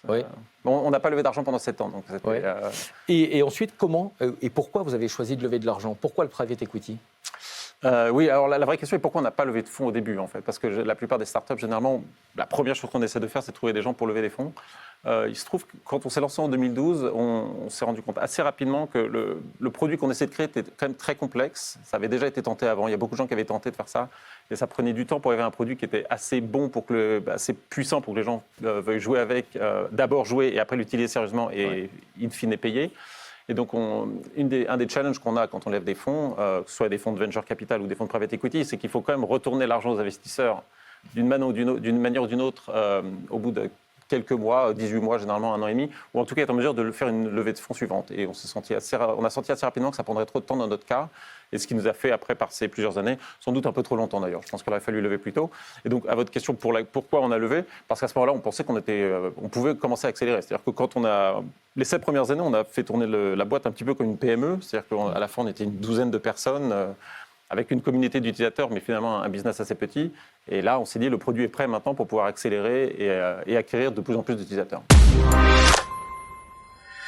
Oui. Bon, on n'a pas levé d'argent pendant 7 ans. Donc Oui. Et ensuite, comment et pourquoi vous avez choisi de lever de l'argent? Pourquoi le private equity? Oui, alors la vraie question est pourquoi on n'a pas levé de fonds au début, en fait. Parce que la plupart des startups, généralement, la première chose qu'on essaie de faire, c'est de trouver des gens pour lever des fonds. Il se trouve que quand on s'est lancé en 2012, on s'est rendu compte assez rapidement que le produit qu'on essayait de créer était quand même très complexe. Ça avait déjà été tenté avant. Il y a beaucoup de gens qui avaient tenté de faire ça. Et ça prenait du temps pour arriver à un produit qui était assez bon, assez puissant pour que les gens veuillent jouer avec, d'abord jouer et après l'utiliser sérieusement et in fine payer. Et donc, un des challenges qu'on a quand on lève des fonds, que ce soit des fonds de venture capital ou des fonds de private equity, c'est qu'il faut quand même retourner l'argent aux investisseurs d'une manière ou d'une autre au bout de quelques mois, 18 mois, généralement 1 an et demi, ou en tout cas être en mesure de faire une levée de fonds suivante. Et on a senti assez rapidement que ça prendrait trop de temps dans notre cas, et ce qui nous a fait, après, passer plusieurs années, sans doute un peu trop longtemps d'ailleurs. Je pense qu'il aurait fallu lever plus tôt. Et donc, à votre question, pourquoi on a levé? Parce qu'à ce moment-là, on pensait on pouvait commencer à accélérer. C'est-à-dire que quand les 7 premières années, on a fait tourner la boîte un petit peu comme une PME, c'est-à-dire qu'à la fin, on était une douzaine de personnes, avec une communauté d'utilisateurs, mais finalement un business assez petit. Et là, on s'est dit, le produit est prêt maintenant pour pouvoir accélérer et acquérir de plus en plus d'utilisateurs.